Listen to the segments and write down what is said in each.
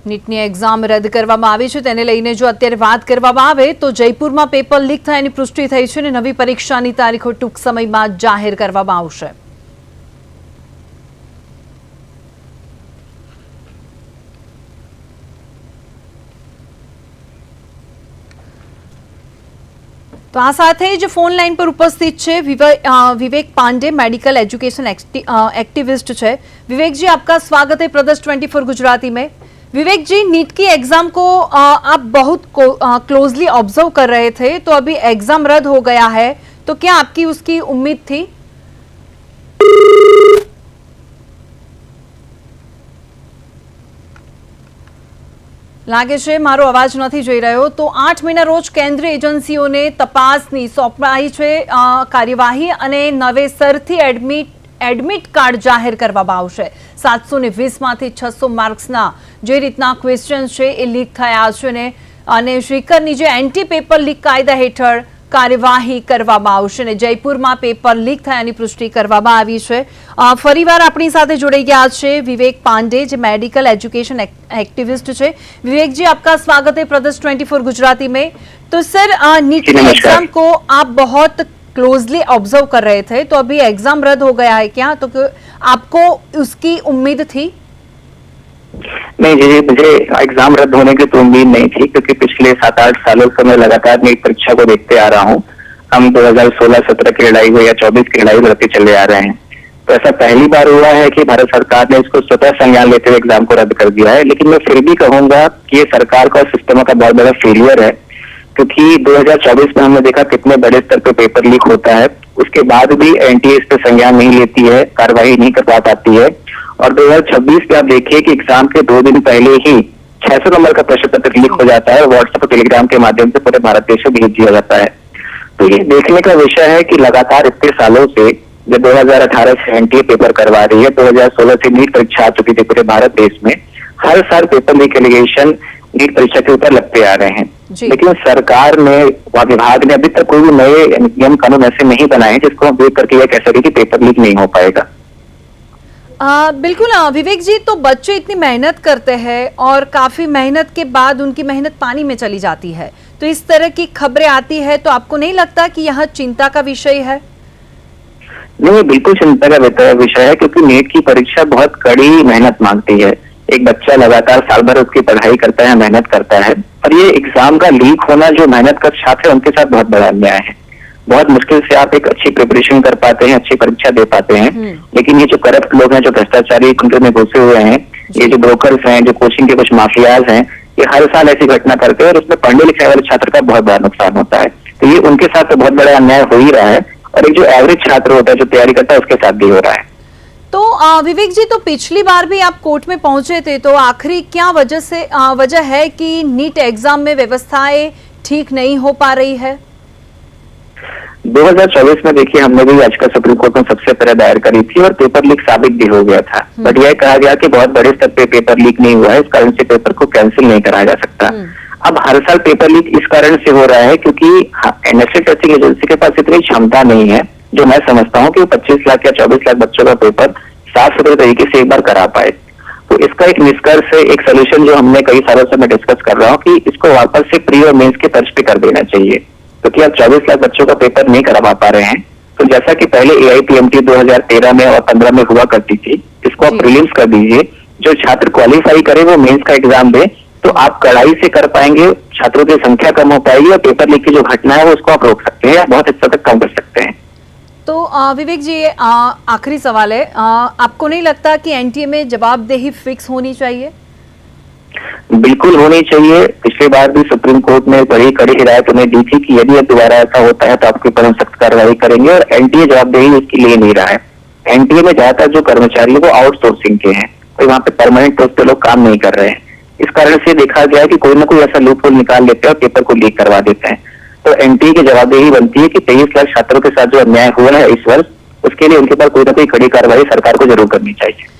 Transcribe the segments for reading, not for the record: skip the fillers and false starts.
નીટની એક્ઝામ રદ કરવામાં આવી છે તેને લઈને જો અત્યારે વાત કરવામાં આવે તો જયપુરમાં પેપર લીક થયાની પુષ્ટિ થઈ છે અને નવી પરીક્ષાની તારીખો ટૂંક સમયમાં જાહેર કરવામાં આવશે। तो आ साथे ज फोन लाइन पर उपस्थित है विवेक पांडे, मेडिकल एजुकेशन एक्टिविस्ट है। विवेक जी, आपका स्वागत है प्रदेश 24 गुजराती में। विवेक जी, नीट की एग्जाम को आप बहुत क्लोजली ऑब्जर्व कर रहे थे, तो अभी एग्जाम रद्द हो गया है, तो क्या आपकी उसकी उम्मीद थी? लागे छे मारो अवाज नहीं जई रह्यो। तो 8 महीना रोज केंद्रीय एजेंसीओं ने तपासनी सौंपाई छे कार्यवाही अने नवेसरथी एडमिट कार्ड जाहिर करवामां आवशे। 720 मांथी 600 मार्क्सना जे रीतना क्वेश्चन छे ए लीक थया छे अने श्रीकरनी जे एंटी पेपर लीक कायदा हेठळ कार्यवाही करवामां आवशे ने जयपुरमां पेपर लीक थयानी पुष्टि करवामां आवी छे। फरीवार आपणी साथे जोड़ाई गया छे विवेक पांडे, जे मेडिकल एजुकेशन एक्टिविस्ट छे। विवेक जी, आपका स्वागत है प्रदेश 24 गुजराती में। तो सर, नीट की एग्जाम को आप बहुत क्लोजली ऑब्जर्व कर रहे थे, तो अभी एग्जाम रद्द हो गया है क्या? तो आपको उसकी उम्मीद थी? नहीं जी, मुझे एग्जाम रद्द होने की तो उम्मीद नहीं थी, क्योंकि पिछले 7-8 सालों से मैं लगातार नीट परीक्षा को देखते आ रहा हूँ। हम 2016-17 की लड़ाई हो या 24 की लड़ाई लड़ते चले आ रहे हैं। तो ऐसा पहली बार हुआ है कि भारत सरकार ने इसको स्वतः संज्ञान लेते हुए एग्जाम को रद्द कर दिया है। लेकिन मैं फिर भी कहूंगा कि ये सरकार का सिस्टम का बहुत बड़ा फेलियर है, क्योंकि 2024 में हमने देखा कितने बड़े स्तर पर पेपर लीक होता है, उसके बाद भी एनटीए इस पर संज्ञान नहीं लेती है, कार्रवाई नहीं करवा पाती है। और 2026 में आप देखिए कि एग्जाम के 2 दिन पहले ही 600 नंबर का प्रश्न पत्र लीक हो जाता है और व्हाट्सएप और टेलीग्राम के माध्यम से पूरे भारत देश में भेज दिया जाता है। तो ये देखने का विषय है कि लगातार इतने सालों से, जब 2018 से एनटीए पेपर करवा रही है, 2016 से नीट परीक्षा आ चुकी थी पूरे भारत देश में, हर साल पेपर लीक एलिगेशन नीट परीक्षा के ऊपर लगते आ रहे हैं। लेकिन सरकार ने व विभाग ने अभी तक कोई भी नए नियम कानून ऐसे नहीं बनाए जिसको हम देख करके यह कह सके कि पेपर लीक नहीं हो पाएगा। बिल्कुल विवेक जी, तो बच्चे इतनी मेहनत करते हैं और काफी मेहनत के बाद उनकी मेहनत पानी में चली जाती है, तो इस तरह की खबरें आती है, तो आपको नहीं लगता कि यह चिंता का विषय है? नहीं, बिल्कुल चिंता का विषय है, क्योंकि नीट की परीक्षा बहुत कड़ी मेहनत मांगती है। एक बच्चा लगातार साल भर उसकी पढ़ाई करता है, मेहनत करता है, और ये एग्जाम का लीक होना जो मेहनत कर छात्र है उनके साथ बहुत बड़ा अन्याय है। बहुत मुश्किल से आप एक अच्छी प्रिपरेशन कर पाते हैं, अच्छी परीक्षा दे पाते हैं, लेकिन ये जो करप्ट लोग हैं, जो भ्रष्टाचारी कंट्री में घुसे हुए हैं, ये जो ब्रोकर्स हैं, जो कोचिंग के कुछ माफियाज हैं, ये हर साल ऐसी घटना करते हैं और उसमें पढ़ने लिखने वाले छात्र का बहुत बड़ा नुकसान होता है। तो ये उनके साथ तो बहुत बड़ा अन्याय हो ही रहा है, और एक जो एवरेज छात्र होता है, जो तैयारी करता है, उसके साथ भी हो रहा है। तो विवेक जी, तो पिछली बार भी आप कोर्ट में पहुंचे थे, तो आखिरी क्या वजह है कि नीट एग्जाम में व्यवस्थाएं ठीक नहीं हो पा रही है? 2024 में देखिए, हमने भी याचिका सुप्रीम कोर्ट में सबसे पहले दायर करी थी और पेपर लीक साबित भी हो गया था। बट यह कहा गया कि बहुत बड़े स्तर पे पेपर लीक नहीं हुआ है, इस कारण से पेपर को कैंसिल नहीं कराया जा सकता। अब हर साल पेपर लीक इस कारण से हो रहा है क्योंकि नेशनल टेस्टिंग एजेंसी के पास इतनी क्षमता नहीं है, जो मैं समझता हूँ कि वो 25 लाख या 24 लाख बच्चों का पेपर साफ सुथरे तरीके से एक बार करा पाए। तो इसका एक निष्कर्ष, एक सोल्यूशन जो हमने कई सालों से मैं डिस्कस कर रहा हूँ कि इसको वापस से प्री और मेंस के तर्ज पे कर देना चाहिए, क्योंकि आप 24 लाख बच्चों का पेपर नहीं करवा पा रहे हैं। तो जैसा कि पहले AIPMT 2013 में और 15 में हुआ करती थी, इसको आप प्रीलिम्स कर दीजिए। जो छात्र क्वालिफाई करे वो मेंस का एग्जाम दे, तो आप कड़ाई से कर पाएंगे, छात्रों की संख्या कम हो पाएगी और पेपर लीक की जो घटना है वो उसको आप रोक सकते हैं या बहुत हद तक कम कर सकते हैं। तो विवेक जी, आखिरी सवाल है, आपको नहीं लगता कि एनटीए में जवाबदेही फिक्स होनी चाहिए? बिल्कुल होनी चाहिए। पिछली बार भी सुप्रीम कोर्ट ने बड़ी कड़ी हिदायत उन्हें दी थी कि यदि दोबारा ऐसा होता है तो आपके ऊपर हम सख्त कार्रवाई करेंगे, और एनटीए जवाबदेही उसकी ले नहीं रहा है। एनटीए में ज्यादातर जो कर्मचारी है वो आउटसोर्सिंग के हैं, तो वहाँ पे परमानेंट तौर पे लोग काम नहीं कर रहे हैं। इस कारण से देखा गया कि कोई ना कोई ऐसा लूप होल निकाल लेते हैं और पेपर को लीक करवा देते हैं। तो एनटीए की जवाबदेही बनती है कि 23 लाख छात्रों के साथ जो अन्याय हुआ है इस वर्ष, उसके लिए उनके पास कोई ना कोई कड़ी कार्रवाई सरकार को जरूर करनी चाहिए।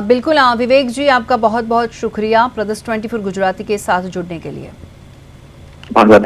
बिल्कुल विवेक जी, आपका बहुत बहुत शुक्रिया प्रदेश 24 गुजराती के साथ जुड़ने के लिए। बहुत बहुत